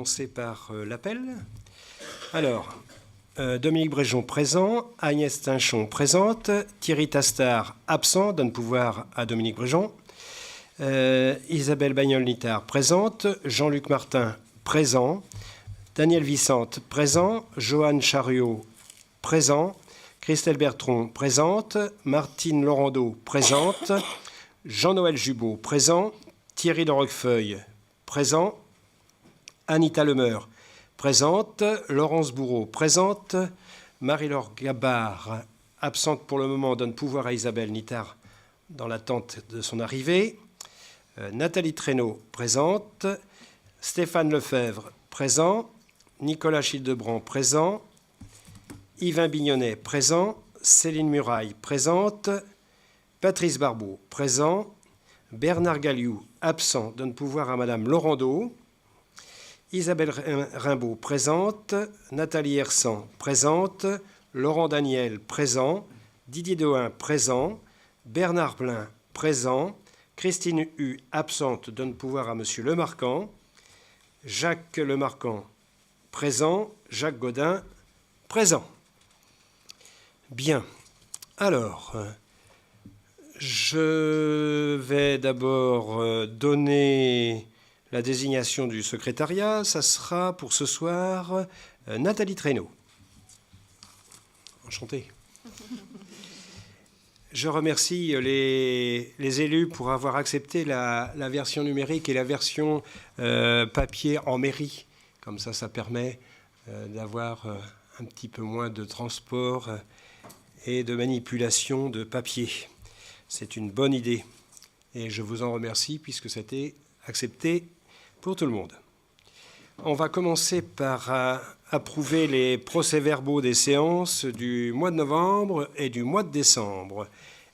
commencer par l'appel. Alors, Dominique Bréjon présent, Agnès Tinchon présente, Thierry Tastard absent, donne pouvoir à Dominique Bréjon, Isabelle Bagnol-Littard présente, Jean-Luc Martin présent, Daniel Vicente présent, Joanne Chariot présent, Christelle Bertron présente, Martine Laurando présente, Jean-Noël Jubot présent, Thierry de Roquefeuille présent, Anita Lemeur présente, Laurence Bourreau présente, Marie-Laure Gabard absente pour le moment, donne pouvoir à Isabelle Nittard dans l'attente de son arrivée, Nathalie Traîneau présente, Stéphane Lefebvre présent, Nicolas Childebrand présent, Yvain Bignonnet présent, Céline Muraille présente, Patrice Barbeau présent, Bernard Galliou absent, donne pouvoir à Madame Laurando, Isabelle Rimbaud présente, Nathalie Hersan présente, Laurent Daniel présent, Didier Dehain présent, Bernard Blin présent, Christine Hu absente, donne pouvoir à Monsieur Lemarquand, Jacques Lemarquand présent, Jacques Gaudin présent. Bien. Alors, je vais d'abord donner la désignation du secrétariat. Ça sera pour ce soir Nathalie Traîneau. Enchantée. Je remercie les élus pour avoir accepté la version numérique et la version papier en mairie. Comme ça permet d'avoir un petit peu moins de transport et de manipulation de papier. C'est une bonne idée et je vous en remercie puisque c'était accepté pour tout le monde. On va commencer par approuver les procès-verbaux des séances du mois de novembre et du mois de décembre.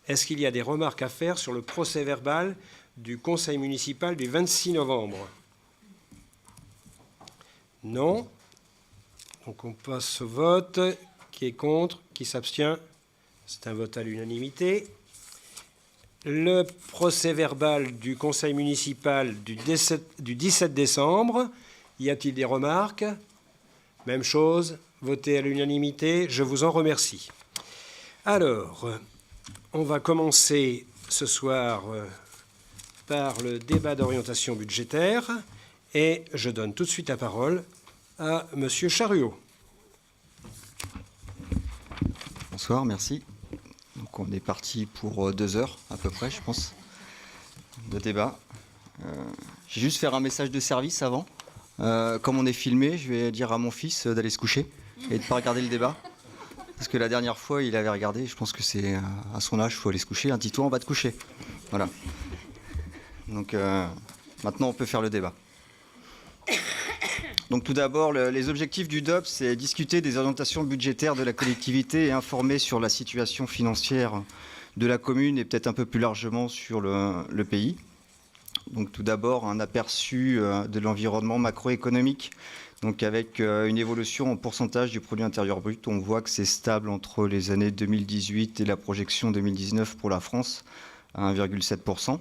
Est-ce qu'il y a des remarques à faire sur le procès-verbal du conseil municipal du 26 novembre? Non. Donc on passe au vote. Qui est contre? Qui s'abstient? C'est un vote à l'unanimité. Le procès-verbal du conseil municipal du 17 décembre. Y a-t-il des remarques? Même chose, voté à l'unanimité. Je vous en remercie. Alors, on va commencer ce soir par le débat d'orientation budgétaire et je donne tout de suite la parole à Monsieur Chariot. Bonsoir, merci. Donc on est parti pour 2 heures à peu près, je pense, de débat. Je vais juste faire un message de service avant. Comme on est filmé, je vais dire à mon fils d'aller se coucher et de ne pas regarder le débat. Parce que la dernière fois, il avait regardé, je pense que c'est à son âge, il faut aller se coucher. Un petit tour, on va te coucher. Voilà. Donc maintenant, on peut faire le débat. Donc tout d'abord, les objectifs du DOP, c'est discuter des orientations budgétaires de la collectivité et informer sur la situation financière de la commune et peut-être un peu plus largement sur le pays. Donc tout d'abord, un aperçu de l'environnement macroéconomique. Donc avec une évolution en pourcentage du produit intérieur brut, on voit que c'est stable entre les années 2018 et la projection 2019 pour la France à 1,7%.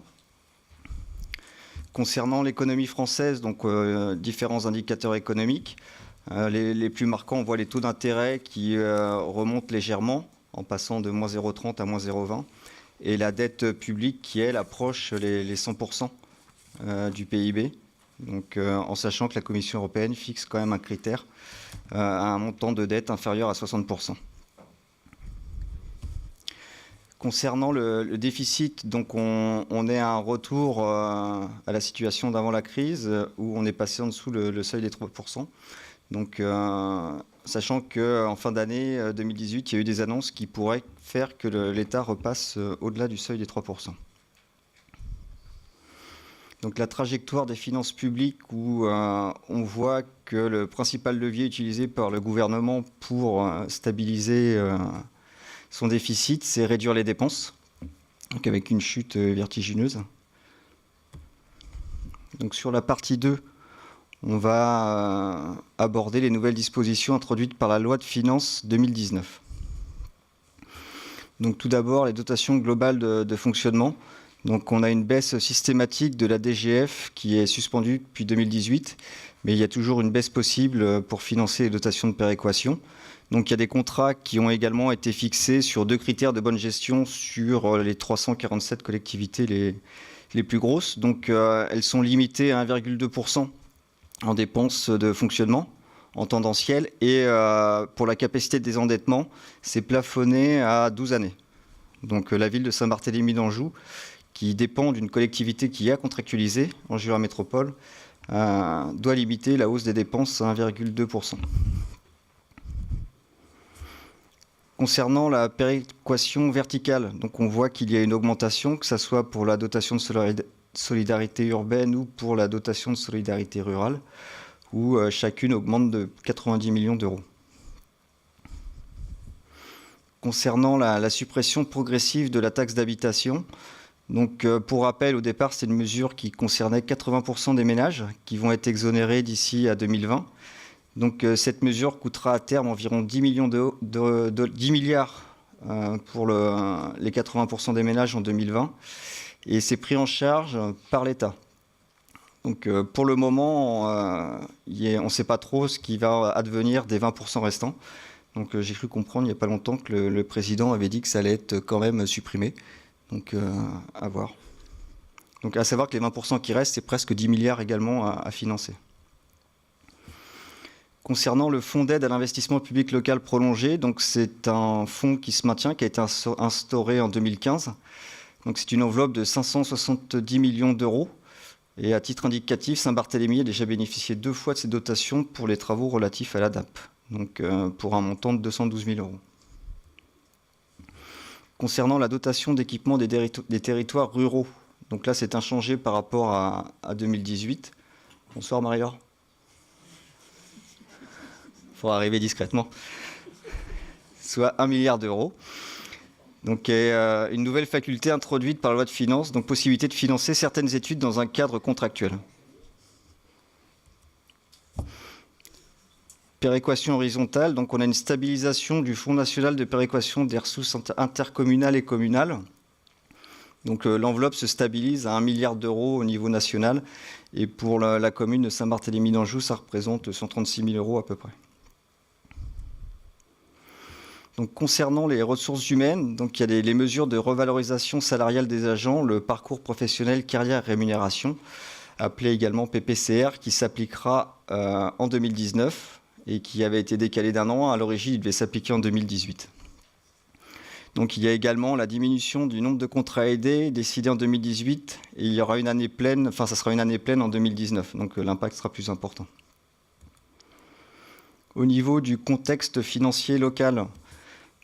Concernant l'économie française, donc différents indicateurs économiques. Les plus marquants, on voit les taux d'intérêt qui remontent légèrement en passant de moins 0,30 à moins 0,20. Et la dette publique qui, elle, approche les 100% du PIB. Donc, en sachant que la Commission européenne fixe quand même un critère à un montant de dette inférieur à 60%. Concernant le déficit, donc on est à un retour à la situation d'avant la crise où on est passé en dessous le seuil des 3%. Donc, sachant qu'en fin d'année 2018, il y a eu des annonces qui pourraient faire que l'État repasse au-delà du seuil des 3%. Donc la trajectoire des finances publiques où on voit que le principal levier utilisé par le gouvernement pour stabiliser son déficit, c'est réduire les dépenses, donc avec une chute vertigineuse. Donc sur la partie 2, on va aborder les nouvelles dispositions introduites par la loi de finances 2019. Donc tout d'abord, les dotations globales de fonctionnement. Donc on a une baisse systématique de la DGF qui est suspendue depuis 2018, mais il y a toujours une baisse possible pour financer les dotations de péréquation. Donc il y a des contrats qui ont également été fixés sur 2 critères de bonne gestion sur les 347 collectivités les plus grosses. Donc elles sont limitées à 1,2% en dépenses de fonctionnement en tendanciel, et pour la capacité de désendettement, c'est plafonné à 12 années. Donc la ville de Saint-Barthélemy d'Anjou, qui dépend d'une collectivité qui a contractualisé en Jura Métropole, doit limiter la hausse des dépenses à 1,2%. Concernant la péréquation verticale, donc on voit qu'il y a une augmentation, que ce soit pour la dotation de solidarité urbaine ou pour la dotation de solidarité rurale, où chacune augmente de 90 millions d'euros. Concernant la suppression progressive de la taxe d'habitation, donc pour rappel, au départ, c'est une mesure qui concernait 80% des ménages qui vont être exonérés d'ici à 2020. Donc cette mesure coûtera à terme environ 10 milliards pour les 80% des ménages en 2020, et c'est pris en charge par l'État. Donc pour le moment, on ne sait pas trop ce qui va advenir des 20% restants. Donc j'ai cru comprendre il n'y a pas longtemps que le président avait dit que ça allait être quand même supprimé. Donc à voir. Donc à savoir que les 20% qui restent, c'est presque 10 milliards également à financer. Concernant le fonds d'aide à l'investissement public local prolongé, donc c'est un fonds qui se maintient, qui a été instauré en 2015. Donc c'est une enveloppe de 570 millions d'euros. Et à titre indicatif, Saint-Barthélemy a déjà bénéficié 2 fois de ces dotations pour les travaux relatifs à l'ADAP, donc pour un montant de 212 000 euros. Concernant la dotation d'équipement des territoires ruraux, donc là c'est inchangé par rapport à 2018. Bonsoir Marie-Laure. Il faut arriver discrètement. Soit 1 milliard d'euros. Donc une nouvelle faculté introduite par la loi de finances, donc possibilité de financer certaines études dans un cadre contractuel. Péréquation horizontale, donc on a une stabilisation du Fonds national de péréquation des ressources intercommunales et communales. Donc l'enveloppe se stabilise à 1 milliard d'euros au niveau national, et pour la commune de Saint-Barthélemy d'Anjou, ça représente 136 000 euros à peu près. Donc, concernant les ressources humaines, donc, il y a les mesures de revalorisation salariale des agents, le parcours professionnel carrière et rémunération, appelé également PPCR, qui s'appliquera en 2019 et qui avait été décalé d'1 an. À l'origine, il devait s'appliquer en 2018. Donc il y a également la diminution du nombre de contrats aidés décidé en 2018, et il y aura une année pleine, enfin ça sera une année pleine en 2019, donc l'impact sera plus important. Au niveau du contexte financier local,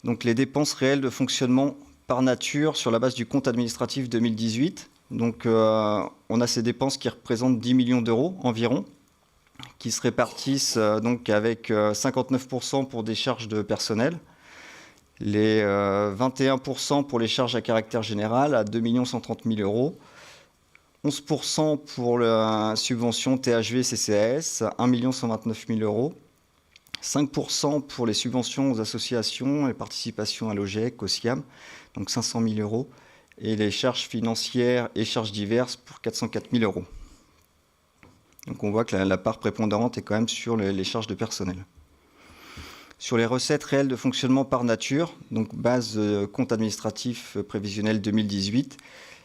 donc les dépenses réelles de fonctionnement par nature sur la base du compte administratif 2018. Donc on a ces dépenses qui représentent 10 millions d'euros environ, qui se répartissent donc avec 59% pour des charges de personnel, les 21% pour les charges à caractère général à 2 130 000 euros, 11% pour la subvention THV CCAS, 1 129 000 euros, 5% pour les subventions aux associations et participations à l'OGEC, au SIAM, donc 500 000 euros, et les charges financières et charges diverses pour 404 000 euros. Donc on voit que la part prépondérante est quand même sur les charges de personnel. Sur les recettes réelles de fonctionnement par nature, donc base compte administratif prévisionnel 2018,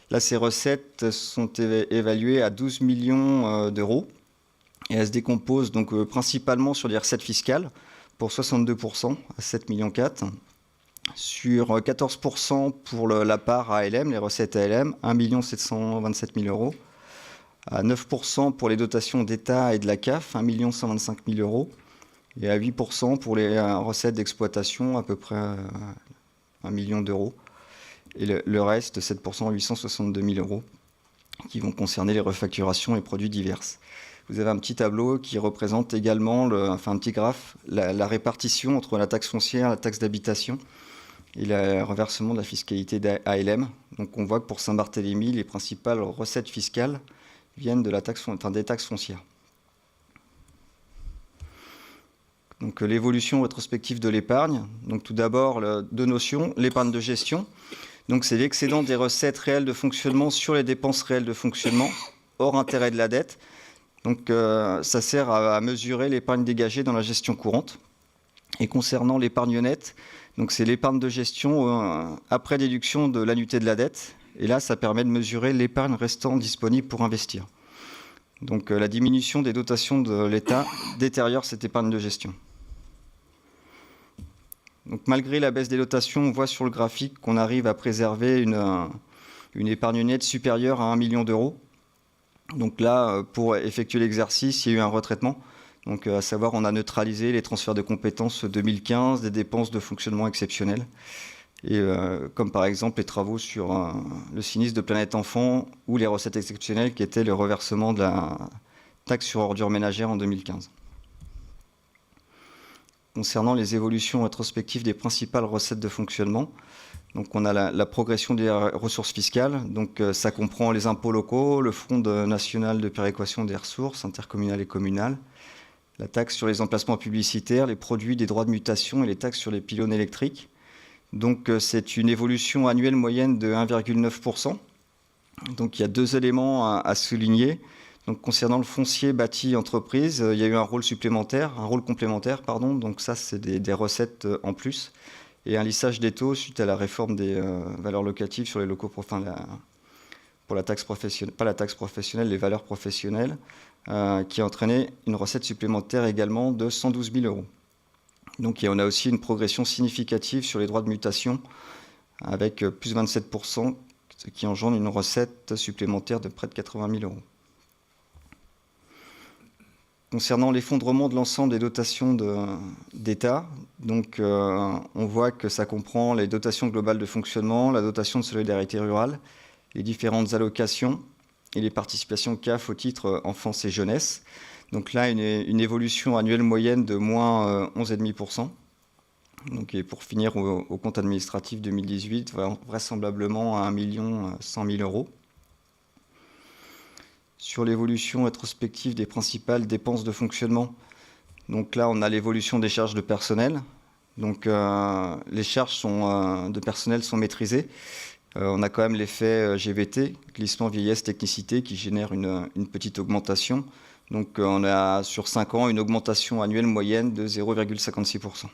là ces recettes sont évaluées à 12 millions d'euros. Et elles se décomposent donc principalement sur les recettes fiscales pour 62% à 7,4 millions, sur 14% pour la part ALM, les recettes ALM, 1 727 000 euros, à 9% pour les dotations d'État et de la CAF, 1 125 000 euros, et à 8% pour les recettes d'exploitation, à peu près 1 million d'euros, et le reste, 7%, 862 000 euros, qui vont concerner les refacturations et produits divers. Vous avez un petit tableau qui représente également, un petit graphe, la répartition entre la taxe foncière, la taxe d'habitation et le reversement de la fiscalité d'ALM. Donc on voit que pour Saint-Barthélemy, les principales recettes fiscales viennent de des taxes foncières. Donc l'évolution rétrospective de l'épargne. Donc tout d'abord, 2 notions, l'épargne de gestion. Donc c'est l'excédent des recettes réelles de fonctionnement sur les dépenses réelles de fonctionnement, hors intérêt de la dette. Donc ça sert à mesurer l'épargne dégagée dans la gestion courante. Et concernant l'épargne nette, donc c'est l'épargne de gestion après déduction de l'annuité de la dette. Et là, ça permet de mesurer l'épargne restant disponible pour investir. Donc la diminution des dotations de l'État détériore cette épargne de gestion. Donc, malgré la baisse des dotations, on voit sur le graphique qu'on arrive à préserver une épargne nette supérieure à 1 million d'euros. Donc là, pour effectuer l'exercice, il y a eu un retraitement. Donc, à savoir, on a neutralisé les transferts de compétences 2015, des dépenses de fonctionnement exceptionnelles. Et comme par exemple les travaux sur le sinistre de Planète Enfant ou les recettes exceptionnelles qui étaient le reversement de la taxe sur ordures ménagères en 2015. Concernant les évolutions rétrospectives des principales recettes de fonctionnement, donc on a la progression des ressources fiscales. Donc ça comprend les impôts locaux, le Fonds national de péréquation des ressources intercommunales et communales, la taxe sur les emplacements publicitaires, les produits des droits de mutation et les taxes sur les pylônes électriques. Donc c'est une évolution annuelle moyenne de 1,9%. Donc il y a deux éléments à souligner. Donc, concernant le foncier bâti entreprise, il y a eu un rôle complémentaire. Donc ça, c'est des recettes en plus. Et un lissage des taux suite à la réforme des valeurs locatives sur les locaux, pour la taxe professionnelle, pas la taxe professionnelle, les valeurs professionnelles, qui a entraîné une recette supplémentaire également de 112 000 euros. Donc on a aussi une progression significative sur les droits de mutation avec plus 27%, ce qui engendre une recette supplémentaire de près de 80 000 euros. Concernant l'effondrement de l'ensemble des dotations d'État, donc on voit que ça comprend les dotations globales de fonctionnement, la dotation de solidarité rurale, les différentes allocations et les participations CAF au titre enfance et jeunesse. Donc là, une évolution annuelle moyenne de moins 11,5%. Donc, et pour finir au compte administratif 2018, vraisemblablement à 1 100 000 euros. Sur l'évolution rétrospective des principales dépenses de fonctionnement, donc là, on a l'évolution des charges de personnel. Donc, les charges de personnel sont maîtrisées. On a quand même l'effet GVT, glissement vieillesse technicité, qui génère une petite augmentation. Donc, on a sur 5 ans une augmentation annuelle moyenne de 0,56%.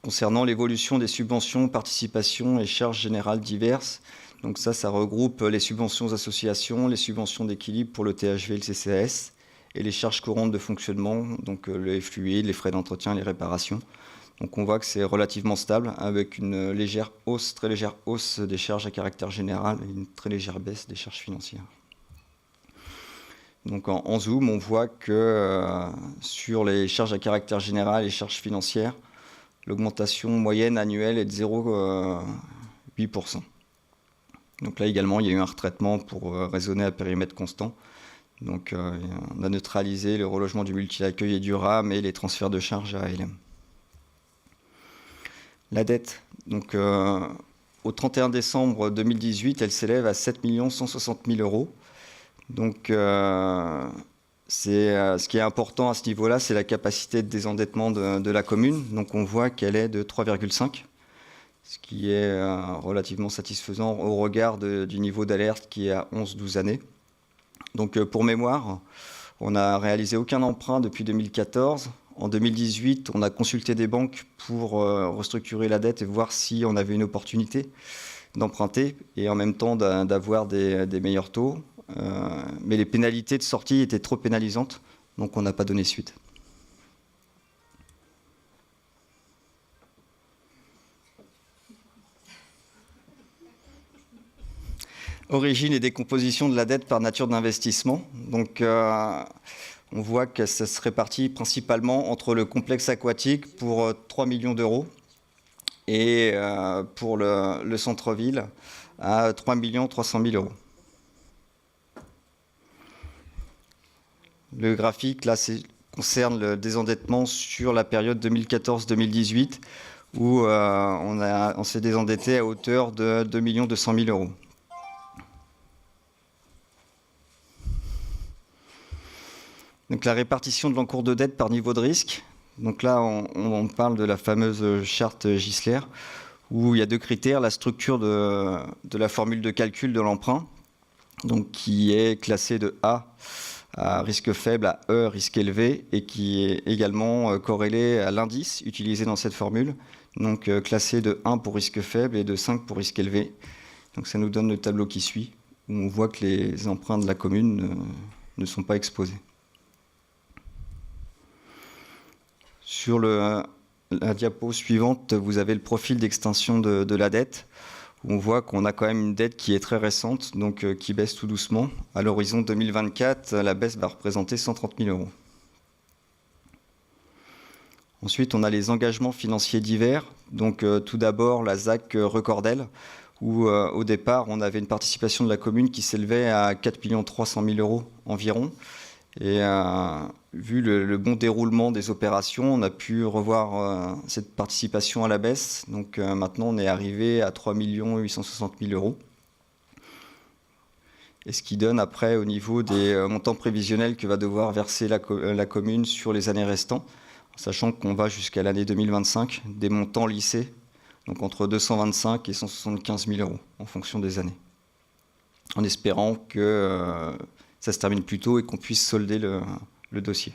Concernant l'évolution des subventions, participations et charges générales diverses, donc ça regroupe les subventions aux associations, les subventions d'équilibre pour le THV et le CCAS, et les charges courantes de fonctionnement, donc les fluides, les frais d'entretien, les réparations. Donc on voit que c'est relativement stable, avec une très légère hausse des charges à caractère général et une très légère baisse des charges financières. Donc en zoom, on voit que sur les charges à caractère général et les charges financières, l'augmentation moyenne annuelle est de 0,8%. Donc là également, il y a eu un retraitement pour raisonner à périmètre constant. Donc on a neutralisé le relogement du multi-accueil et du RAM et les transferts de charges à ALM. La dette, donc au 31 décembre 2018, elle s'élève à 7 160 000 euros. Donc ce qui est important à ce niveau-là, c'est la capacité de désendettement de la commune. Donc on voit qu'elle est de 3,5, ce qui est relativement satisfaisant au regard du niveau d'alerte qui est à 11-12 années. Donc pour mémoire, on n'a réalisé aucun emprunt depuis 2014. En 2018, on a consulté des banques pour restructurer la dette et voir si on avait une opportunité d'emprunter et en même temps d'avoir des meilleurs taux. Mais les pénalités de sortie étaient trop pénalisantes, donc on n'a pas donné suite. Origine et décomposition de la dette par nature d'investissement. Donc, on voit que ça se répartit principalement entre le complexe aquatique pour 3 millions d'euros et pour le centre-ville à 3 300 000 euros. Le graphique, là, concerne le désendettement sur la période 2014-2018 où on s'est désendetté à hauteur de 2 200 000 euros. Donc la répartition de l'encours de dette par niveau de risque. Donc là, on parle de la fameuse charte Gisler, où il y a deux critères, la structure de la formule de calcul de l'emprunt, donc qui est classée de A à risque faible à E, risque élevé, et qui est également corrélée à l'indice utilisé dans cette formule, donc classé de 1 pour risque faible et de 5 pour risque élevé. Donc ça nous donne le tableau qui suit, où on voit que les emprunts de la commune ne sont pas exposés. Sur la diapo suivante, vous avez le profil d'extinction de la dette. On voit qu'on a quand même une dette qui est très récente, donc qui baisse tout doucement. À l'horizon 2024, la baisse va représenter 130 000 euros. Ensuite, on a les engagements financiers divers. Donc tout d'abord, la ZAC Recordel, où au départ, on avait une participation de la commune qui s'élevait à 4 300 000 euros environ. Et vu le bon déroulement des opérations, on a pu revoir cette participation à la baisse. Donc maintenant, on est arrivé à 3 860 000 euros. Et ce qui donne après, au niveau des montants prévisionnels que va devoir verser la commune sur les années restantes, sachant qu'on va jusqu'à l'année 2025, des montants lissés, donc entre 225 et 175 000 euros, en fonction des années. En espérant que ça se termine plus tôt et qu'on puisse solder le dossier.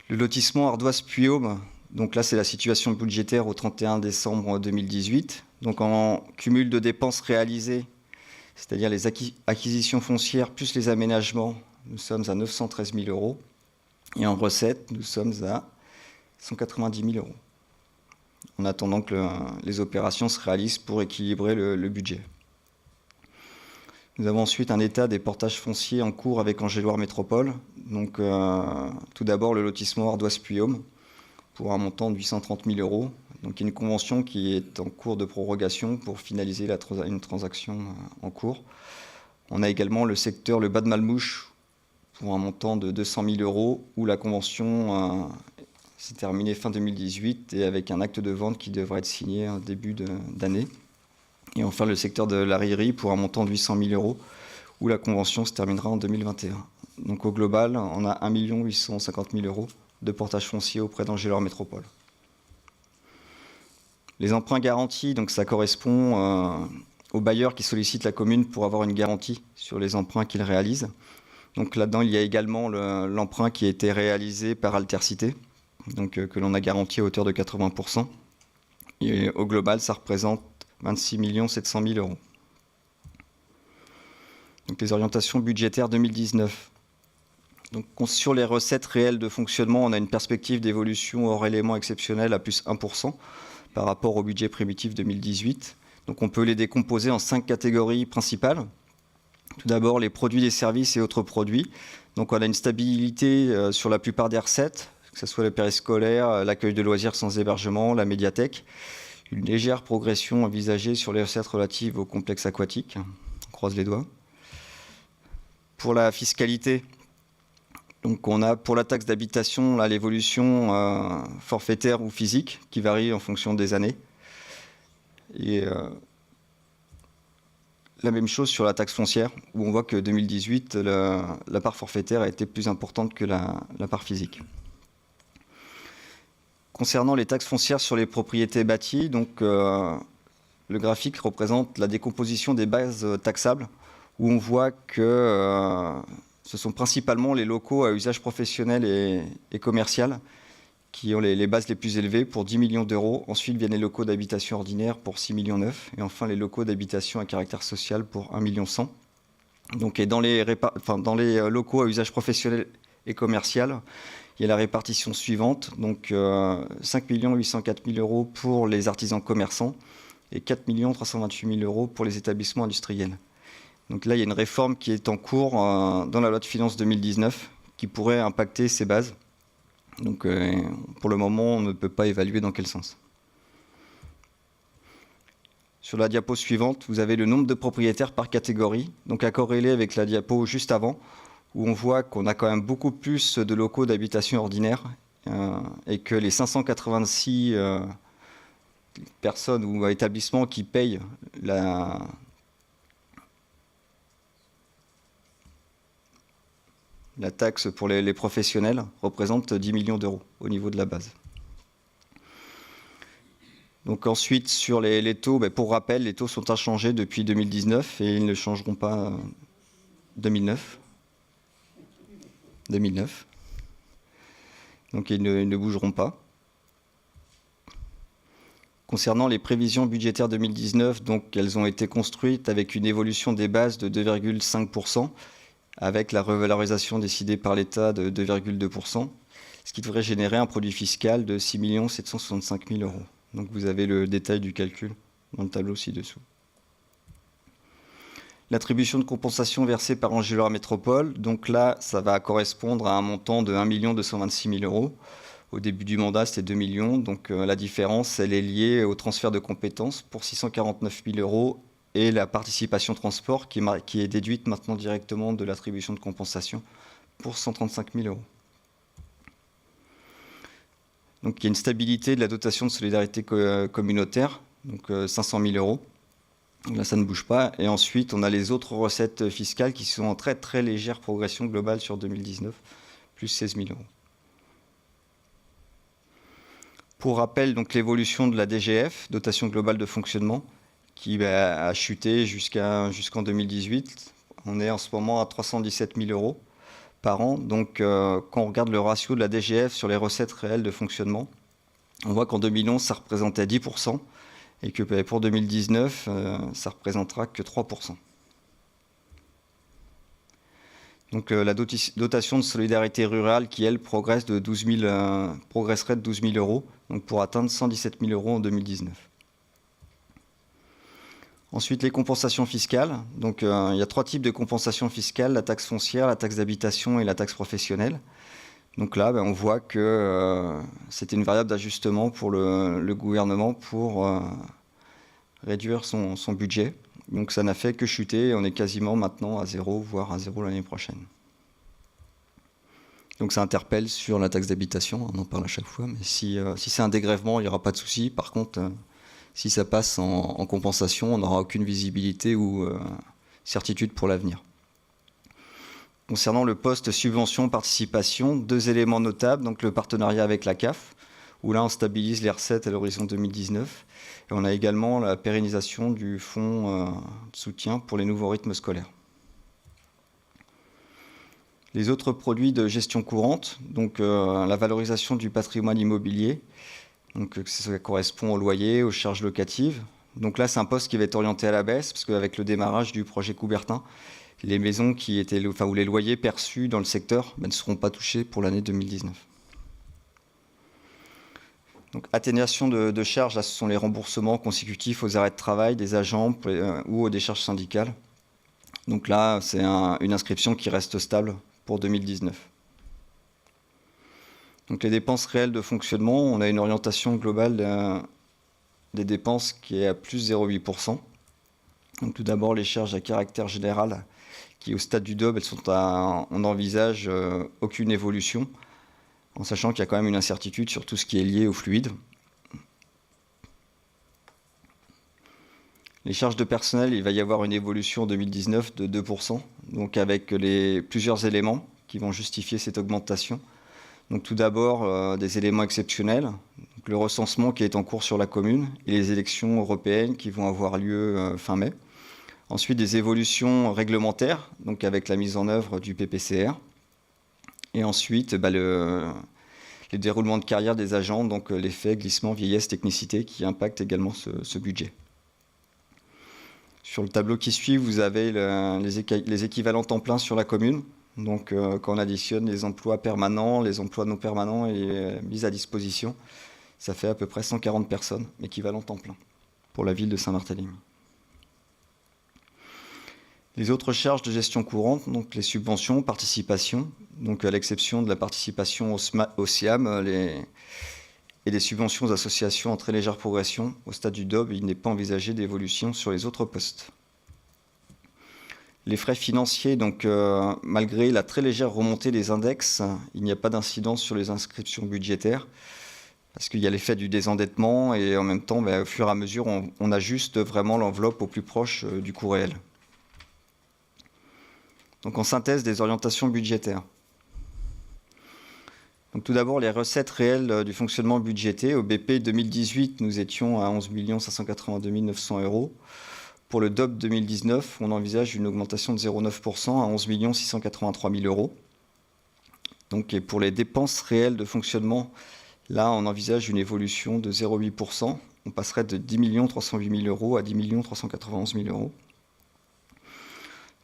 Le lotissement Ardoise-Puy-Aume, donc là c'est la situation budgétaire au 31 décembre 2018. Donc en cumul de dépenses réalisées, c'est-à-dire les acquisitions foncières plus les aménagements, nous sommes à 913 000 euros. Et en recettes, nous sommes à 190 000 euros. En attendant que les opérations se réalisent pour équilibrer le budget. Nous avons ensuite un état des portages fonciers en cours avec Angéloire Métropole. Donc, tout d'abord, le lotissement Ardoise-Puy-Aume pour un montant de 830 000 euros. Donc, il y a une convention qui est en cours de prorogation pour finaliser une transaction en cours. On a également le secteur Le Bas de Malmouche pour un montant de 200 000 euros où la convention s'est terminée fin 2018 et avec un acte de vente qui devrait être signé en début d'année. Et enfin, le secteur de la Rillerie pour un montant de 800 000 euros, où la convention se terminera en 2021. Donc au global, on a 1 850 000 euros de portage foncier auprès d'Angéloire Métropole. Les emprunts garantis, donc ça correspond aux bailleurs qui sollicitent la commune pour avoir une garantie sur les emprunts qu'ils réalisent. Donc là-dedans, il y a également l'emprunt qui a été réalisé par Altercité, donc que l'on a garanti à hauteur de 80%. Et au global, ça représente 26 700 000 euros. Donc les orientations budgétaires 2019. Donc sur les recettes réelles de fonctionnement, on a une perspective d'évolution hors éléments exceptionnels à plus 1% par rapport au budget primitif 2018. Donc on peut les décomposer en 5 catégories principales. Tout d'abord, les produits, les services et autres produits. Donc on a une stabilité sur la plupart des recettes, que ce soit le périscolaire, l'accueil de loisirs sans hébergement, la médiathèque. Une légère progression envisagée sur les recettes relatives au complexe aquatique. On croise les doigts. Pour la fiscalité, donc on a pour la taxe d'habitation l'évolution forfaitaire ou physique qui varie en fonction des années. Et la même chose sur la taxe foncière, où on voit que 2018, la part forfaitaire a été plus importante que la part physique. Concernant les taxes foncières sur les propriétés bâties, donc, le graphique représente la décomposition des bases taxables, où on voit que ce sont principalement les locaux à usage professionnel et commercial qui ont les bases les plus élevées pour 10 millions d'euros. Ensuite viennent les locaux d'habitation ordinaire pour 6,9 millions. Et enfin les locaux d'habitation à caractère social pour 1,1 million. Donc, et dans les locaux à usage professionnel et commercial, il y a la répartition suivante. Donc 5 804 000 euros pour les artisans commerçants et 4 328 000 euros pour les établissements industriels. Donc là, il y a une réforme qui est en cours dans la loi de finances 2019 qui pourrait impacter ces bases. Donc pour le moment, on ne peut pas évaluer dans quel sens. Sur la diapo suivante, vous avez le nombre de propriétaires par catégorie, donc à corréler avec la diapo juste avant, où on voit qu'on a quand même beaucoup plus de locaux d'habitation ordinaire et que les 586 personnes ou établissements qui payent la taxe pour les professionnels représente 10 millions d'euros au niveau de la base. Donc ensuite, sur les taux, pour rappel, les taux sont inchangés depuis 2019 et ils ne changeront pas 2009. Donc ils ne bougeront pas. Concernant les prévisions budgétaires 2019, donc elles ont été construites avec une évolution des bases de 2,5%, avec la revalorisation décidée par l'État de 2,2%, ce qui devrait générer un produit fiscal de 6 765 000 euros. Donc vous avez le détail du calcul dans le tableau ci-dessous. L'attribution de compensation versée par Angéloire Métropole, donc là, ça va correspondre à un montant de 1 226 000 euros. Au début du mandat, c'était 2 millions. Donc la différence, elle est liée au transfert de compétences pour 649 000 euros et la participation transport qui est déduite maintenant directement de l'attribution de compensation pour 135 000 euros. Donc il y a une stabilité de la dotation de solidarité communautaire, donc 500 000 euros. Donc là, ça ne bouge pas. Et ensuite, on a les autres recettes fiscales qui sont en très très légère progression globale sur 2019, plus 16 000 euros. Pour rappel, donc l'évolution de la DGF, dotation globale de fonctionnement, qui a chuté jusqu'en 2018. On est en ce moment à 317 000 euros par an. Donc, quand on regarde le ratio de la DGF sur les recettes réelles de fonctionnement, on voit qu'en 2011, ça représentait 10%, et que pour 2019, ça représentera que 3%. Donc la dotation de solidarité rurale qui, elle, progresserait de 12 000 euros, donc pour atteindre 117 000 euros en 2019. Ensuite, les compensations fiscales. Donc il y a 3 types de compensations fiscales, la taxe foncière, la taxe d'habitation et la taxe professionnelle. Donc là, on voit que c'était une variable d'ajustement pour le gouvernement pour réduire son budget. Donc ça n'a fait que chuter et on est quasiment maintenant à 0, voire à 0 l'année prochaine. Donc ça interpelle sur la taxe d'habitation, on en parle à chaque fois, mais si c'est un dégrèvement, il n'y aura pas de souci. Par contre, si ça passe en compensation, on n'aura aucune visibilité ou certitude pour l'avenir. Concernant le poste subvention-participation, 2 éléments notables, donc le partenariat avec la CAF, où là on stabilise les recettes à l'horizon 2019. Et on a également la pérennisation du fonds de soutien pour les nouveaux rythmes scolaires. Les autres produits de gestion courante, donc la valorisation du patrimoine immobilier, donc ça correspond au loyer, aux charges locatives. Donc là, c'est un poste qui va être orienté à la baisse, parce qu'avec le démarrage du projet Coubertin, les maisons ou les loyers perçus dans le secteur ne seront pas touchés pour l'année 2019. Donc, atténuation de charges, là, ce sont les remboursements consécutifs aux arrêts de travail des agents ou aux décharges syndicales. Donc là, c'est une inscription qui reste stable pour 2019. Donc les dépenses réelles de fonctionnement, on a une orientation globale des dépenses qui est à plus 0,8%. Donc tout d'abord, les charges à caractère général, qui au stade du DOB, on n'envisage aucune évolution, en sachant qu'il y a quand même une incertitude sur tout ce qui est lié au fluide. Les charges de personnel, il va y avoir une évolution en 2019 de 2%, donc avec plusieurs éléments qui vont justifier cette augmentation. Donc tout d'abord, des éléments exceptionnels, donc le recensement qui est en cours sur la commune et les élections européennes qui vont avoir lieu fin mai. Ensuite, des évolutions réglementaires, donc avec la mise en œuvre du PPCR. Et ensuite, le déroulement de carrière des agents, donc l'effet glissement, vieillesse, technicité qui impacte également ce budget. Sur le tableau qui suit, vous avez les équivalents temps plein sur la commune. Donc quand on additionne les emplois permanents, les emplois non permanents et les mises à disposition, ça fait à peu près 140 personnes, équivalent temps plein, pour la ville de Saint-Barthélemy. Les autres charges de gestion courante, donc les subventions, participations, donc à l'exception de la participation au SIAM et des subventions aux associations en très légère progression, au stade du DOB, il n'est pas envisagé d'évolution sur les autres postes. Les frais financiers, donc malgré la très légère remontée des index, il n'y a pas d'incidence sur les inscriptions budgétaires, parce qu'il y a l'effet du désendettement et en même temps, au fur et à mesure, on ajuste vraiment l'enveloppe au plus proche du coût réel. Donc en synthèse des orientations budgétaires. Donc, tout d'abord, les recettes réelles du fonctionnement budgété. Au BP 2018, nous étions à 11 582 900 euros. Pour le DOP 2019, on envisage une augmentation de 0,9% à 11 683 000 euros. Donc, et pour les dépenses réelles de fonctionnement, là, on envisage une évolution de 0,8%. On passerait de 10 308 000 euros à 10 391 000 euros.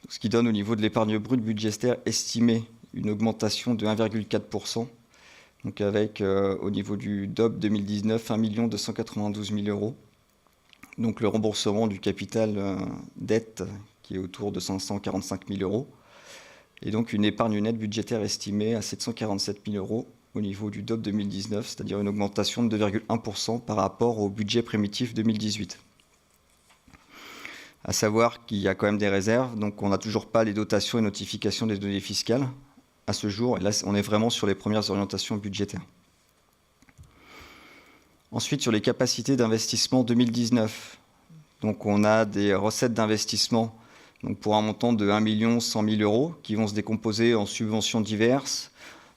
Ce qui donne au niveau de l'épargne brute budgétaire estimée une augmentation de 1,4%. Donc avec au niveau du DOP 2019, 1 292 000 euros. Donc le remboursement du capital dette qui est autour de 545 000 euros. Et donc une épargne nette budgétaire estimée à 747 000 euros au niveau du DOP 2019, c'est-à-dire une augmentation de 2,1% par rapport au budget primitif 2018. À savoir qu'il y a quand même des réserves, donc on n'a toujours pas les dotations et notifications des données fiscales à ce jour. Et là, on est vraiment sur les premières orientations budgétaires. Ensuite, sur les capacités d'investissement 2019. Donc, on a des recettes d'investissement donc pour un montant de 1 100 000 euros qui vont se décomposer en subventions diverses,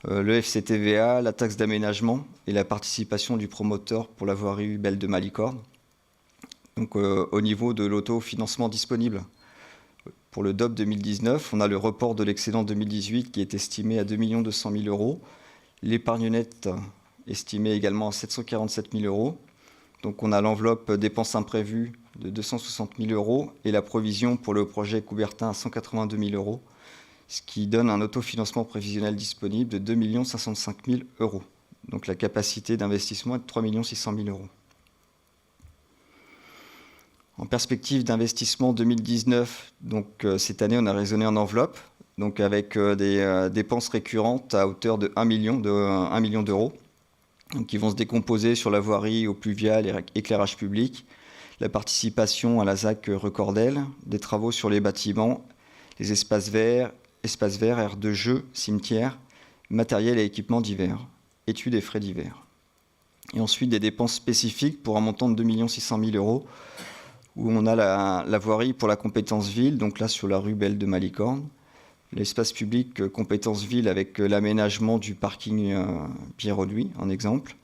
le FCTVA, la taxe d'aménagement et la participation du promoteur pour la voirie Belle de Malicorne. Donc, au niveau de l'autofinancement disponible. Pour le DOP 2019, on a le report de l'excédent 2018 qui est estimé à 2 200 000 euros. L'épargne nette estimée également à 747 000 euros. Donc on a l'enveloppe dépenses imprévues de 260 000 euros et la provision pour le projet Coubertin à 182 000 euros, ce qui donne un autofinancement prévisionnel disponible de 2 505 000 euros. Donc la capacité d'investissement est de 3 600 000 euros. En perspective d'investissement 2019, donc cette année, on a raisonné en enveloppe, donc avec des dépenses récurrentes à hauteur de 1 million d'euros, qui vont se décomposer sur la voirie au pluvial et éclairage public, la participation à la ZAC Recordel, des travaux sur les bâtiments, les espaces verts, aires de jeux, cimetières, matériel et équipements divers, études et frais divers. Et ensuite des dépenses spécifiques pour un montant de 2 600 000 euros, où on a la voirie pour la compétence ville, donc là sur la rue Belle de Malicorne, l'espace public compétence ville avec l'aménagement du parking Pierre-Auduit, en exemple.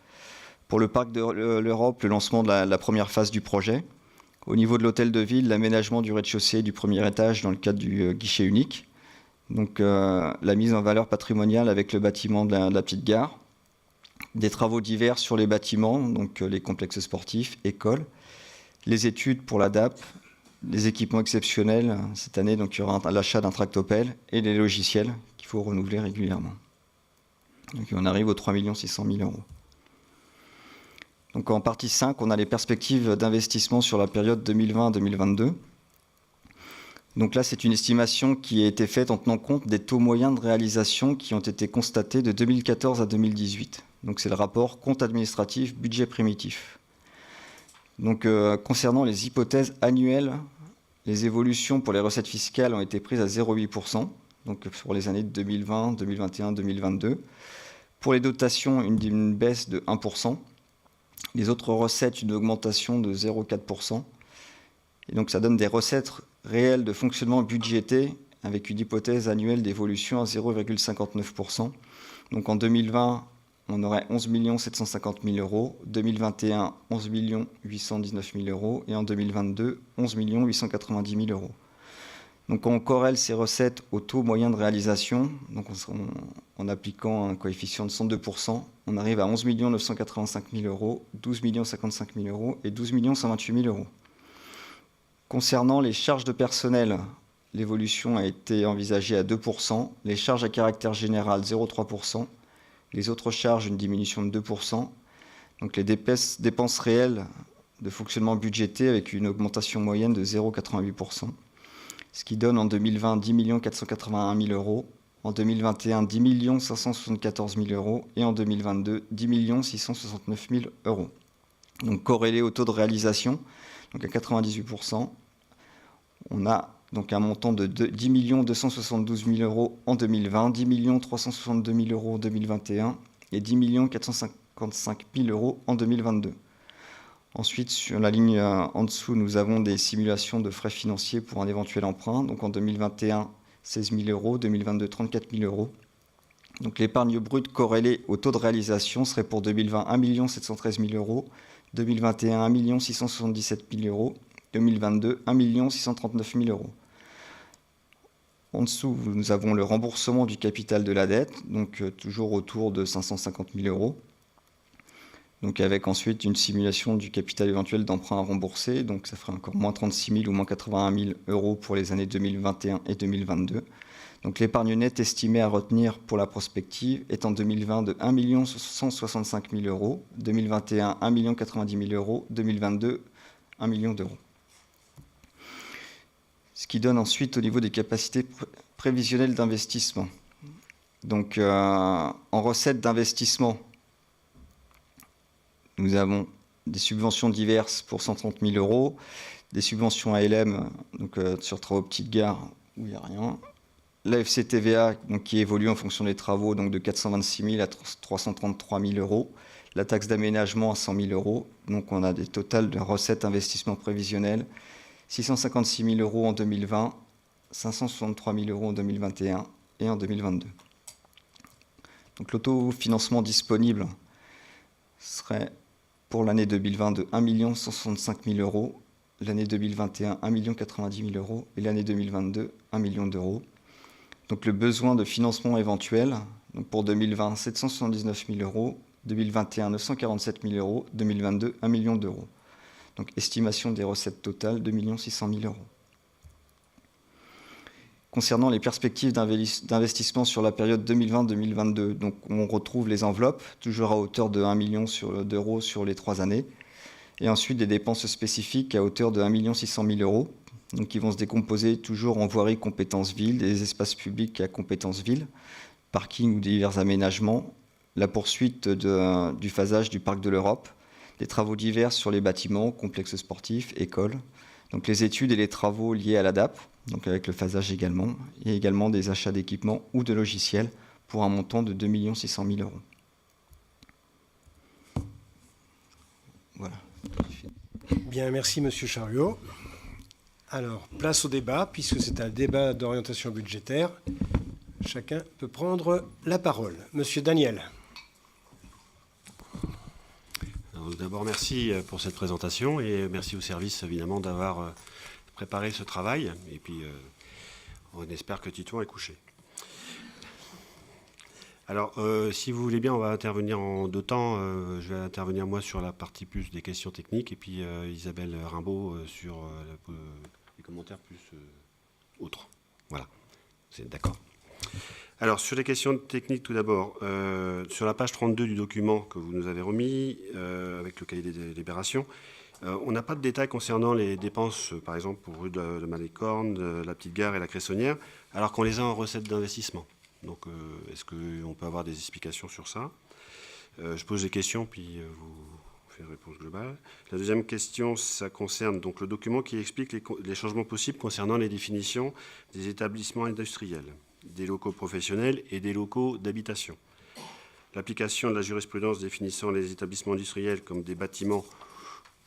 Pour le parc de l'Europe, le lancement de la première phase du projet. Au niveau de l'hôtel de ville, l'aménagement du rez-de-chaussée du premier étage dans le cadre du guichet unique. Donc la mise en valeur patrimoniale avec le bâtiment de la petite gare. Des travaux divers sur les bâtiments, donc les complexes sportifs, écoles. Les études pour la DAP, les équipements exceptionnels cette année, donc il y aura l'achat d'un tractopelle et les logiciels qu'il faut renouveler régulièrement. Donc on arrive aux 3 600 000 euros. Donc en partie 5, on a les perspectives d'investissement sur la période 2020-2022. Donc là, c'est une estimation qui a été faite en tenant compte des taux moyens de réalisation qui ont été constatés de 2014 à 2018. Donc c'est le rapport compte administratif, budget primitif. Donc, concernant les hypothèses annuelles, les évolutions pour les recettes fiscales ont été prises à 0,8%, donc pour les années 2020, 2021, 2022. Pour les dotations, une baisse de 1%. Les autres recettes, une augmentation de 0,4%. Et donc, ça donne des recettes réelles de fonctionnement budgété avec une hypothèse annuelle d'évolution à 0,59%. Donc, en 2020, on aurait 11 750 000 euros, 2021, 11 819 000 euros, et en 2022, 11 890 000 euros. Donc on corrèle ces recettes au taux moyen de réalisation, donc en appliquant un coefficient de 102%, on arrive à 11 985 000 euros, 12 055 000 euros et 12 128 000 euros. Concernant les charges de personnel, l'évolution a été envisagée à 2%, les charges à caractère général 0,3%, les autres charges, une diminution de 2%. Donc les dépenses réelles de fonctionnement budgété avec une augmentation moyenne de 0,88%. Ce qui donne en 2020 10 481 000 euros, en 2021 10 574 000 euros et en 2022 10 669 000 euros. Donc corrélé au taux de réalisation, donc à 98%, on a donc un montant de 10 272 000 euros en 2020, 10 362 000 euros en 2021 et 10 455 000 euros en 2022. Ensuite, sur la ligne en dessous, nous avons des simulations de frais financiers pour un éventuel emprunt. Donc en 2021, 16 000 euros, 2022, 34 000 euros. Donc l'épargne brute corrélée au taux de réalisation serait pour 2020 1 713 000 euros, 2021 1 677 000 euros, 2022 1 639 000 euros. En dessous, nous avons le remboursement du capital de la dette, donc toujours autour de 550 000 euros. Donc avec ensuite une simulation du capital éventuel d'emprunt à rembourser, donc ça ferait encore moins 36 000 ou moins 81 000 euros pour les années 2021 et 2022. Donc l'épargne nette estimée à retenir pour la prospective est en 2020 de 1 165 000 euros, 2021 1 090 000 euros, 2022 1 million d'euros. Ce qui donne ensuite au niveau des capacités prévisionnelles d'investissement. Donc en recettes d'investissement, nous avons des subventions diverses pour 130 000 euros, des subventions ALM donc, sur travaux petites gares où il n'y a rien. La FCTVA donc, qui évolue en fonction des travaux donc, de 426 000 à 333 000 euros. La taxe d'aménagement à 100 000 euros. Donc on a des totals de recettes investissement prévisionnels 656 000 euros en 2020, 563 000 euros en 2021 et en 2022. Donc l'autofinancement disponible serait pour l'année 2020 de 1 165 000 euros, l'année 2021 1 090 000 euros et l'année 2022 1 million d'euros. Donc le besoin de financement éventuel, donc pour 2020 779 000 euros, 2021 947 000 euros, 2022 1 million d'euros. Donc estimation des recettes totales 2 600 000 euros. Concernant les perspectives d'investissement sur la période 2020-2022, donc on retrouve les enveloppes, toujours à hauteur de 1 million d'euros sur les 3 années, et ensuite des dépenses spécifiques à hauteur de 1 600 000 euros, donc qui vont se décomposer toujours en voirie compétence ville, des espaces publics à compétence ville, parking ou divers aménagements, la poursuite du phasage du parc de l'Europe, des travaux divers sur les bâtiments, complexes sportifs, écoles, donc les études et les travaux liés à l'ADAP, donc avec le phasage également, et également des achats d'équipements ou de logiciels pour un montant de 2 600 000 euros. Voilà. Bien, merci Monsieur Chariot. Alors, place au débat, puisque c'est un débat d'orientation budgétaire. Chacun peut prendre la parole. Monsieur Daniel. D'abord, merci pour cette présentation et merci au service, évidemment, d'avoir préparé ce travail. Et puis, on espère que Titouan est couché. Alors, si vous voulez bien, on va intervenir en 2 temps. Je vais intervenir, moi, sur la partie plus des questions techniques et puis Isabelle Rimbaud sur les commentaires plus autres. Voilà, c'est d'accord. Alors, sur les questions techniques, tout d'abord, sur la page 32 du document que vous nous avez remis, avec le cahier des délibérations, on n'a pas de détails concernant les dépenses, par exemple, pour rue de Malicorne, la Petite Gare et la Cressonnière, alors qu'on les a en recettes d'investissement. Donc, est-ce qu'on peut avoir des explications sur ça ? Je pose des questions, puis vous faites une réponse globale. La deuxième question, ça concerne donc le document qui explique les changements possibles concernant les définitions des établissements industriels, des locaux professionnels et des locaux d'habitation. L'application de la jurisprudence définissant les établissements industriels comme des bâtiments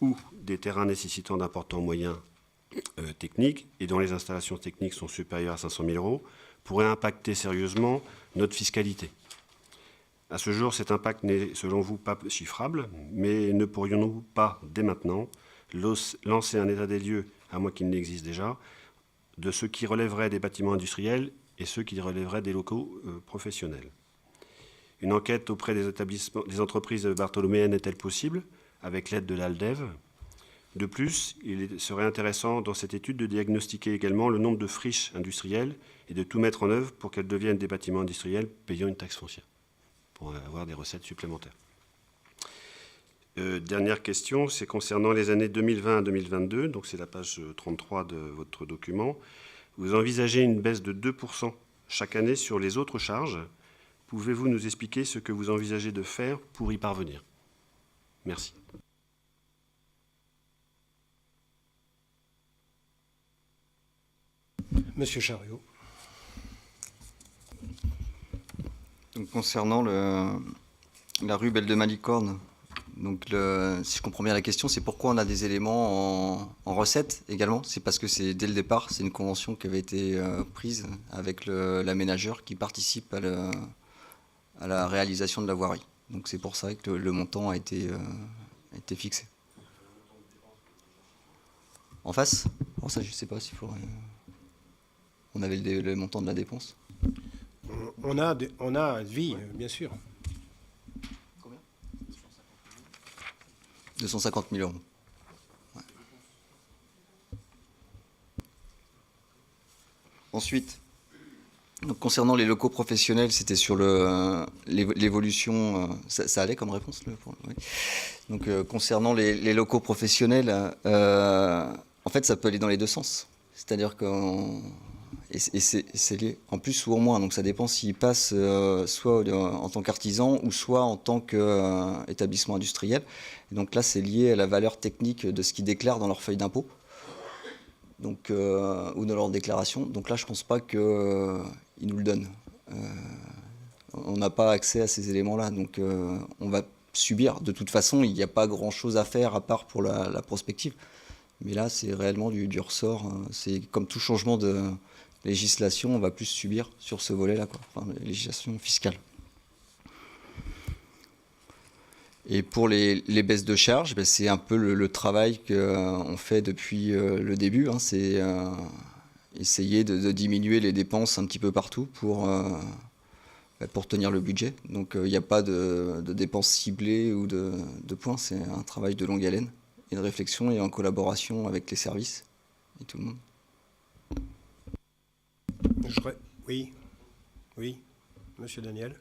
ou des terrains nécessitant d'importants moyens techniques et dont les installations techniques sont supérieures à 500 000 euros pourrait impacter sérieusement notre fiscalité. À ce jour, cet impact n'est, selon vous, pas chiffrable, mais ne pourrions-nous pas, dès maintenant, lancer un état des lieux, à moins qu'il n'existe déjà, de ce qui relèverait des bâtiments industriels et ceux qui relèveraient des locaux professionnels. Une enquête auprès des entreprises bartholoméennes est-elle possible, avec l'aide de l'ALDEV ? De plus, il serait intéressant dans cette étude de diagnostiquer également le nombre de friches industrielles et de tout mettre en œuvre pour qu'elles deviennent des bâtiments industriels payant une taxe foncière, pour avoir des recettes supplémentaires. Dernière question, c'est concernant les années 2020 à 2022, donc c'est la page 33 de votre document. Vous envisagez une baisse de 2% chaque année sur les autres charges. Pouvez-vous nous expliquer ce que vous envisagez de faire pour y parvenir ? Merci. Monsieur Chariot. Donc, concernant la rue Belle de Malicorne, donc si je comprends bien la question, c'est pourquoi on a des éléments en recettes également. C'est parce que c'est dès le départ, c'est une convention qui avait été prise avec l'aménageur qui participe à la réalisation de la voirie. Donc c'est pour ça que le montant a été fixé. En face? Alors ça, je ne sais pas s'il faudrait... On avait le montant de la dépense. On a vie, bien sûr. Combien 250 000 euros. Ouais. Ensuite, donc concernant les locaux professionnels, c'était sur l'évolution. Ça allait comme réponse oui. Donc concernant les locaux professionnels, en fait, ça peut aller dans les deux sens. C'est-à-dire que c'est lié en plus ou en moins. Donc ça dépend s'ils passent soit en tant qu'artisan ou soit en tant qu'établissement industriel. Et donc là, c'est lié à la valeur technique de ce qu'ils déclarent dans leur feuille d'impôt. Donc, ou dans leur déclaration. Donc là, je ne pense pas qu'ils nous le donnent. On n'a pas accès à ces éléments-là. Donc on va subir. De toute façon, il n'y a pas grand-chose à faire à part pour la prospective. Mais là, c'est réellement du ressort. C'est comme tout changement de législation, on va plus subir sur ce volet-là, enfin, la législation fiscale. Et pour les baisses de charges, ben, c'est un peu le travail qu'on fait depuis le début. Hein, c'est essayer de diminuer les dépenses un petit peu partout pour tenir le budget. Donc il n'y a pas de dépenses ciblées ou de points. C'est un travail de longue haleine et de réflexion et en collaboration avec les services et tout le monde. Oui, Monsieur Daniel.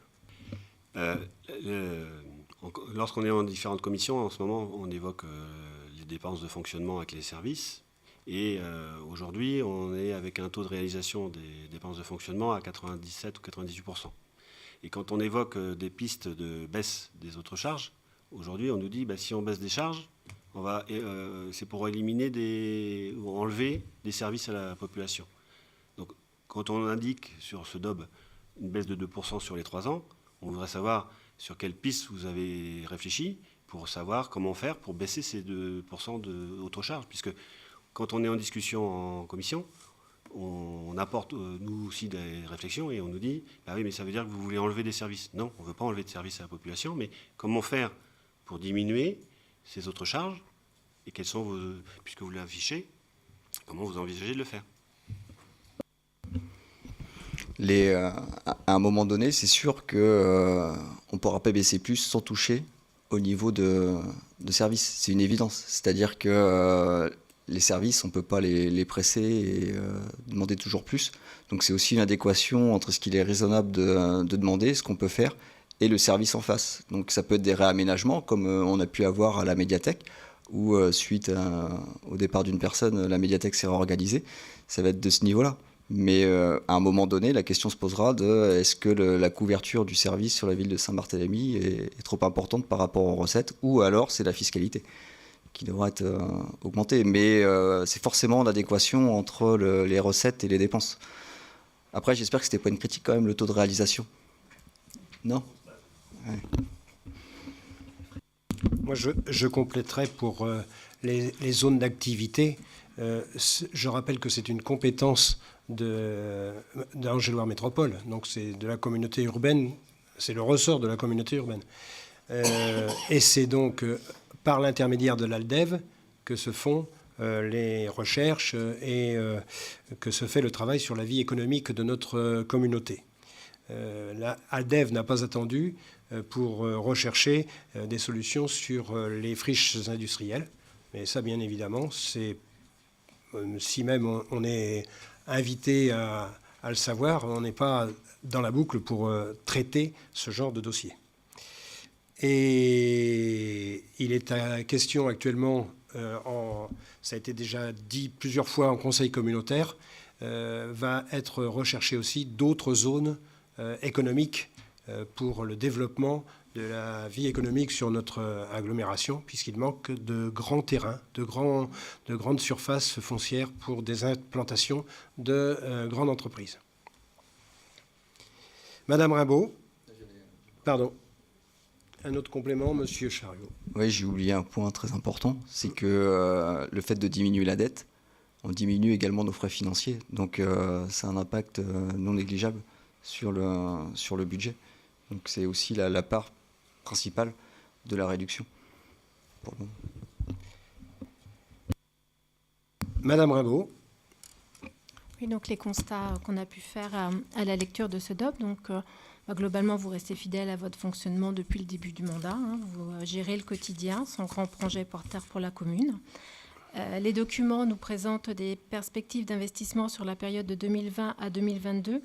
Lorsqu'on est en différentes commissions, en ce moment, on évoque les dépenses de fonctionnement avec les services. Et aujourd'hui, on est avec un taux de réalisation des dépenses de fonctionnement à 97 ou 98%. Et quand on évoque des pistes de baisse des autres charges, aujourd'hui, on nous dit si on baisse des charges, c'est pour éliminer ou enlever des services à la population. Donc, quand on indique sur ce DOB une baisse de 2% sur les 3 ans, on voudrait savoir sur quelle piste vous avez réfléchi pour savoir comment faire pour baisser ces 2% d'autres charges. Puisque quand on est en discussion en commission, on apporte nous aussi des réflexions et on nous dit oui, mais ça veut dire que vous voulez enlever des services. Non, on ne veut pas enlever de services à la population, mais comment faire pour diminuer ces autres charges et quelles sont puisque vous l'affichez, comment vous envisagez de le faire? À un moment donné, c'est sûr qu'on ne pourra pas baisser plus sans toucher au niveau de services. C'est une évidence. C'est-à-dire que les services, on ne peut pas les presser et demander toujours plus. Donc c'est aussi une adéquation entre ce qu'il est raisonnable de demander, ce qu'on peut faire, et le service en face. Donc ça peut être des réaménagements, comme on a pu avoir à la médiathèque, où suite au départ d'une personne, la médiathèque s'est réorganisée. Ça va être de ce niveau-là. Mais à un moment donné, la question se posera de est-ce que la couverture du service sur la ville de Saint-Barthélemy est trop importante par rapport aux recettes, ou alors c'est la fiscalité qui devra être augmentée. Mais c'est forcément l'adéquation entre les recettes et les dépenses. Après, j'espère que ce n'était pas une critique quand même, le taux de réalisation. Non ? Ouais. Moi, je compléterai pour les zones d'activité. Je rappelle que c'est une compétence d'Angéloire Métropole, donc c'est de la communauté urbaine, c'est le ressort de la communauté urbaine. Et c'est donc par l'intermédiaire de l'ALDEV que se font les recherches et que se fait le travail sur la vie économique de notre communauté. L'ALDEV n'a pas attendu pour rechercher des solutions sur les friches industrielles, mais ça, bien évidemment, c'est si même on est invité à le savoir, on n'est pas dans la boucle pour traiter ce genre de dossier. Et il est à question actuellement, ça a été déjà dit plusieurs fois en conseil communautaire, va être recherché aussi d'autres zones économiques pour le développement de la vie économique sur notre agglomération, puisqu'il manque de grands terrains, de grandes surfaces foncières pour des implantations de grandes entreprises. Madame Rimbaud, pardon, un autre complément, Monsieur Chariot. Oui, j'ai oublié un point très important, c'est que le fait de diminuer la dette, on diminue également nos frais financiers, donc ça a un impact non négligeable sur le budget. Donc c'est aussi la part principale de la réduction. Pour le moment. Madame Rimbaud. Oui, donc les constats qu'on a pu faire à la lecture de ce DOP, donc globalement vous restez fidèle à votre fonctionnement depuis le début du mandat, hein, vous gérez le quotidien sans grand projet porteur pour la commune. Les documents nous présentent des perspectives d'investissement sur la période de 2020 à 2022.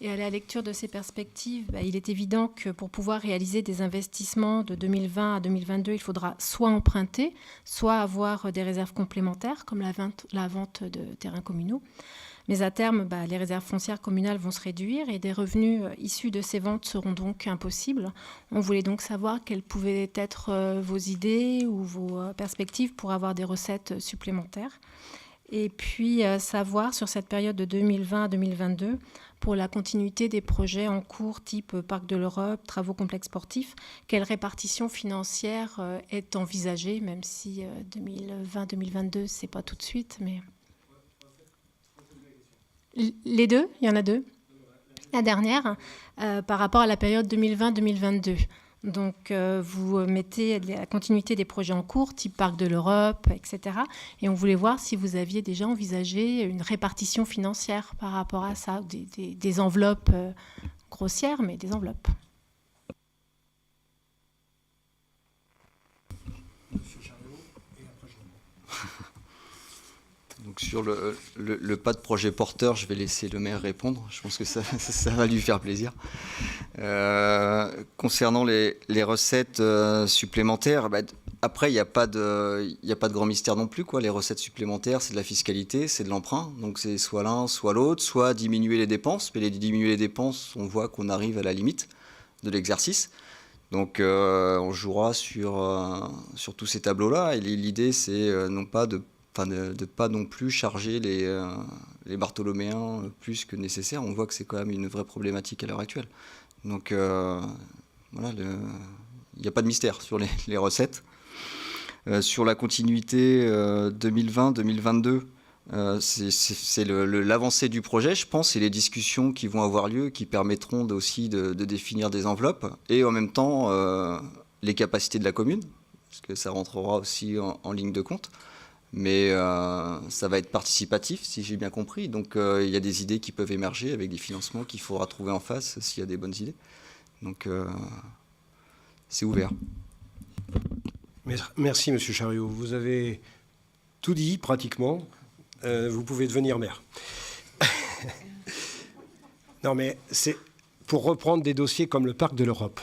Et à la lecture de ces perspectives, il est évident que pour pouvoir réaliser des investissements de 2020 à 2022, il faudra soit emprunter, soit avoir des réserves complémentaires, comme la vente de terrains communaux. Mais à terme, les réserves foncières communales vont se réduire et des revenus issus de ces ventes seront donc impossibles. On voulait donc savoir quelles pouvaient être vos idées ou vos perspectives pour avoir des recettes supplémentaires. Et puis savoir sur cette période de 2020 à 2022, pour la continuité des projets en cours type Parc de l'Europe, travaux complexes sportifs, quelle répartition financière est envisagée, même si 2020-2022, ce n'est pas tout de suite. Mais... Les deux, il y en a deux. La dernière, par rapport à la période 2020-2022. Donc, vous mettez la continuité des projets en cours, type Parc de l'Europe, etc. Et on voulait voir si vous aviez déjà envisagé une répartition financière par rapport à ça, des enveloppes grossières, mais des enveloppes. Donc sur le pas de projet porteur, je vais laisser le maire répondre. Je pense que ça va lui faire plaisir. Concernant les recettes supplémentaires, après, il n'y a pas de grand mystère non plus, quoi. Les recettes supplémentaires, c'est de la fiscalité, c'est de l'emprunt. Donc c'est soit l'un, soit l'autre, soit diminuer les dépenses. Mais diminuer les dépenses, on voit qu'on arrive à la limite de l'exercice. Donc on jouera sur tous ces tableaux-là. Et l'idée, c'est non pas de pas non plus charger les bartholoméens plus que nécessaire. On voit que c'est quand même une vraie problématique à l'heure actuelle. Donc voilà, il n'y a pas de mystère sur les recettes. Sur la continuité 2020-2022, c'est l'avancée du projet, je pense, et les discussions qui vont avoir lieu qui permettront aussi de définir des enveloppes et en même temps les capacités de la commune, parce que ça rentrera aussi en ligne de compte. Mais ça va être participatif, si j'ai bien compris. Donc il y a des idées qui peuvent émerger avec des financements qu'il faudra trouver en face s'il y a des bonnes idées. Donc c'est ouvert. Merci, Monsieur Chariot. Vous avez tout dit, pratiquement. Vous pouvez devenir maire. Non, mais c'est pour reprendre des dossiers comme le Parc de l'Europe.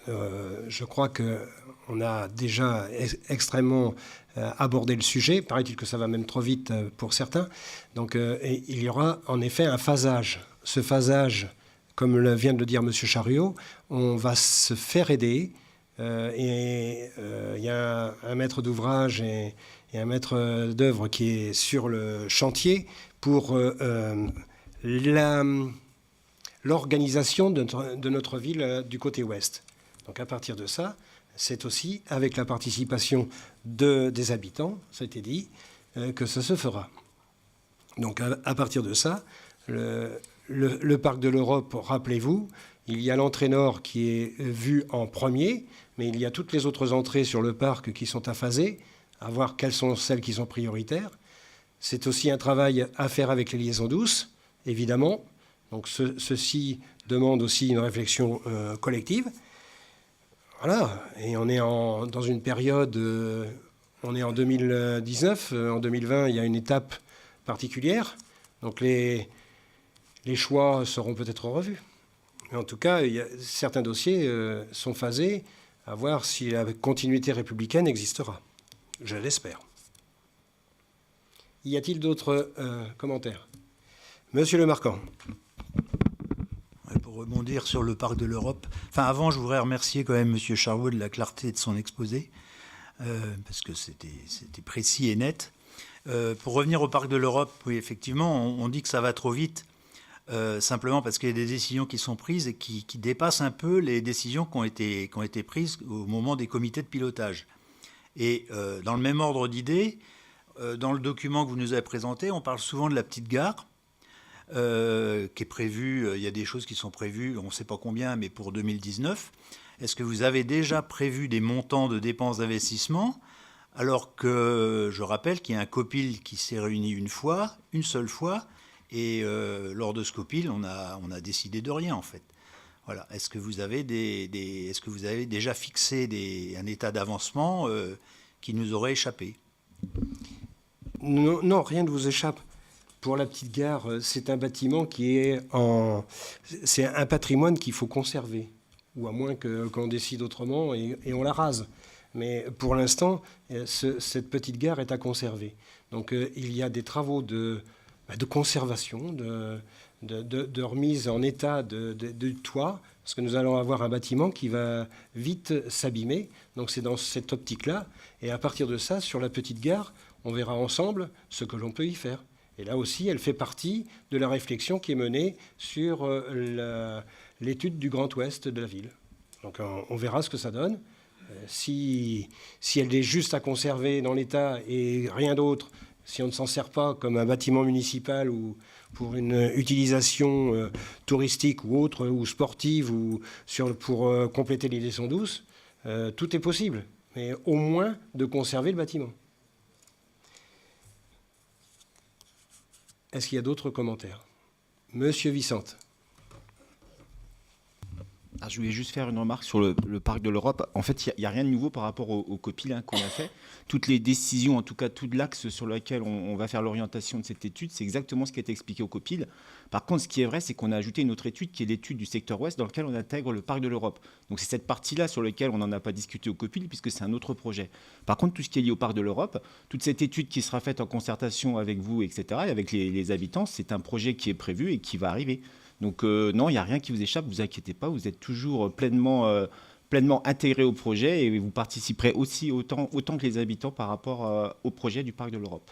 Je crois qu'on a déjà extrêmement abordé le sujet. Paraît-il que ça va même trop vite pour certains. Donc, il y aura en effet un phasage. Ce phasage, comme vient de le dire M. Chariot, on va se faire aider. Il y a un maître d'ouvrage et un maître d'œuvre qui est sur le chantier pour l'organisation de notre ville du côté ouest. Donc à partir de ça, c'est aussi avec la participation des habitants, ça a été dit, que ça se fera. Donc à partir de ça, le Parc de l'Europe, rappelez-vous, il y a l'entrée nord qui est vue en premier, mais il y a toutes les autres entrées sur le parc qui sont apphasées, à voir quelles sont celles qui sont prioritaires. C'est aussi un travail à faire avec les liaisons douces, évidemment. Donc ceci demande aussi une réflexion collective. Voilà, et on est dans une période, on est en 2019, en 2020, il y a une étape particulière. Donc les choix seront peut-être revus. Mais en tout cas, certains dossiers sont phasés, à voir si la continuité républicaine existera. Je l'espère. Y a-t-il d'autres commentaires ? Monsieur Le Marquand. Pour rebondir sur le Parc de l'Europe, avant, je voudrais remercier quand même M. Chariot de la clarté de son exposé, parce que c'était précis et net. Pour revenir au Parc de l'Europe, oui, effectivement, on dit que ça va trop vite, simplement parce qu'il y a des décisions qui sont prises et qui dépassent un peu les décisions qui ont été prises au moment des comités de pilotage. Et dans le même ordre d'idées, dans le document que vous nous avez présenté, on parle souvent de la petite gare. qui est prévu. Il y a des choses qui sont prévues, on ne sait pas combien, mais pour 2019. Est-ce que vous avez déjà prévu des montants de dépenses d'investissement, alors que je rappelle qu'il y a un COPIL qui s'est réuni une seule fois, et lors de ce COPIL, on a décidé de rien en fait. Voilà. Est-ce que vous avez déjà fixé un état d'avancement qui nous aurait échappé? Non, rien ne vous échappe. Pour la petite gare, c'est un bâtiment c'est un patrimoine qu'il faut conserver, ou à moins qu'on décide autrement et on la rase. Mais pour l'instant, cette petite gare est à conserver. Donc il y a des travaux de conservation, de remise en état du toit, parce que nous allons avoir un bâtiment qui va vite s'abîmer. Donc c'est dans cette optique-là. Et à partir de ça, sur la petite gare, on verra ensemble ce que l'on peut y faire. Et là aussi, elle fait partie de la réflexion qui est menée sur l'étude du Grand Ouest de la ville. Donc on verra ce que ça donne. Si elle est juste à conserver dans l'état et rien d'autre, si on ne s'en sert pas comme un bâtiment municipal ou pour une utilisation touristique ou autre, ou sportive, ou pour compléter les liaisons douces, tout est possible. Mais au moins de conserver le bâtiment. Est-ce qu'il y a d'autres commentaires? Monsieur Vicente. Alors, je voulais juste faire une remarque sur le parc de l'Europe. En fait, il n'y a rien de nouveau par rapport au COPIL qu'on a fait. Toutes les décisions, en tout cas tout l'axe sur lequel on va faire l'orientation de cette étude, c'est exactement ce qui a été expliqué au COPIL. Par contre, ce qui est vrai, c'est qu'on a ajouté une autre étude qui est l'étude du secteur ouest dans laquelle on intègre le parc de l'Europe. Donc c'est cette partie-là sur laquelle on n'en a pas discuté au COPIL puisque c'est un autre projet. Par contre, tout ce qui est lié au parc de l'Europe, toute cette étude qui sera faite en concertation avec vous, etc., et avec les habitants, c'est un projet qui est prévu et qui va arriver. Donc non, il n'y a rien qui vous échappe, vous inquiétez pas, vous êtes toujours pleinement intégré au projet et vous participerez aussi autant que les habitants par rapport au projet du Parc de l'Europe.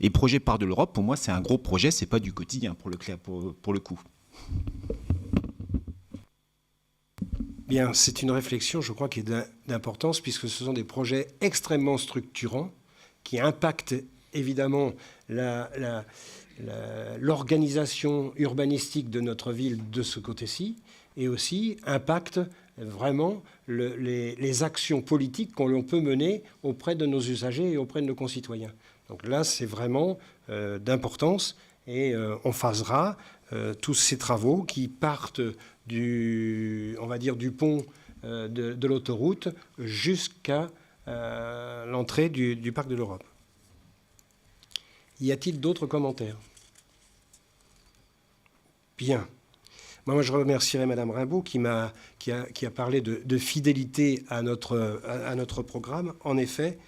Et projet Parc de l'Europe, pour moi, c'est un gros projet, c'est pas du quotidien pour le coup. Bien, c'est une réflexion, je crois, qui est d'importance puisque ce sont des projets extrêmement structurants qui impactent évidemment l'organisation urbanistique de notre ville de ce côté-ci et aussi impacte vraiment les actions politiques qu'on peut mener auprès de nos usagers et auprès de nos concitoyens. Donc là, c'est vraiment d'importance et on phasera tous ces travaux qui partent du pont de l'autoroute jusqu'à l'entrée du Parc de l'Europe. Y a-t-il d'autres commentaires? Bien. Moi, je remercierai Madame Rimbaud qui a parlé de fidélité à notre programme. En effet,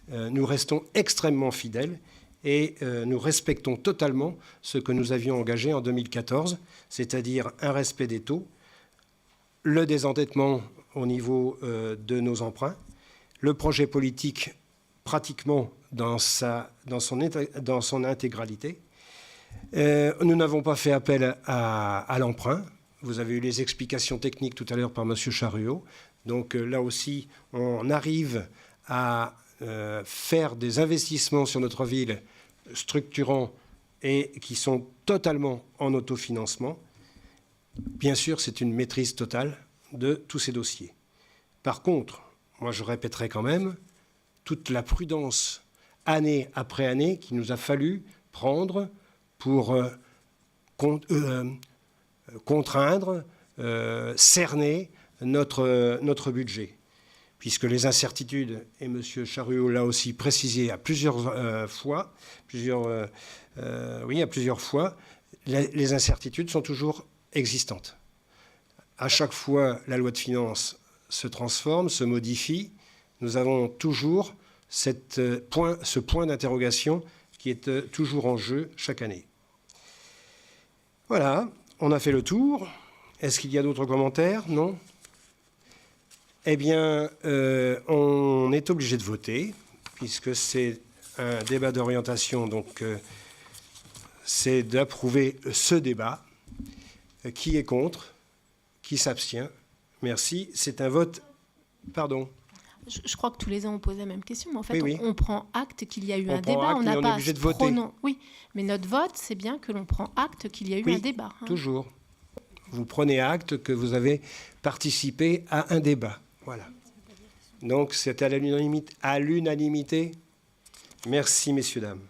nous restons extrêmement fidèles et nous respectons totalement ce que nous avions engagé en 2014, c'est-à-dire un respect des taux, le désendettement au niveau de nos emprunts, le projet politique pratiquement dans son intégralité. Nous n'avons pas fait appel à l'emprunt. Vous avez eu les explications techniques tout à l'heure par M. Charruot. Donc là aussi, on arrive à faire des investissements sur notre ville structurants et qui sont totalement en autofinancement. Bien sûr, c'est une maîtrise totale de tous ces dossiers. Par contre, moi je répéterai quand même, toute la prudence année après année qu'il nous a fallu prendre pour contraindre, cerner notre budget. Puisque les incertitudes, et M. Charruot l'a aussi précisé à plusieurs fois, les incertitudes sont toujours existantes. À chaque fois, la loi de finances se transforme, se modifie. Nous avons toujours ce point d'interrogation qui est toujours en jeu chaque année. Voilà, on a fait le tour. Est-ce qu'il y a d'autres commentaires? Non? Eh bien, on est obligé de voter, puisque c'est un débat d'orientation, donc c'est d'approuver ce débat. Qui est contre? Qui s'abstient? Merci. C'est un vote... Pardon. Je crois que tous les ans, on pose la même question. Mais en fait, Oui. on prend acte qu'il y a eu un prend débat. acte, On mais n'a on est pas obligé à de se voter. Oui, mais notre vote, c'est bien que l'on prend acte qu'il y a eu Oui, un débat. Hein. Toujours. Vous prenez acte que vous avez participé à un débat. Voilà. Donc, c'est à l'unanimité. Merci, messieurs, dames.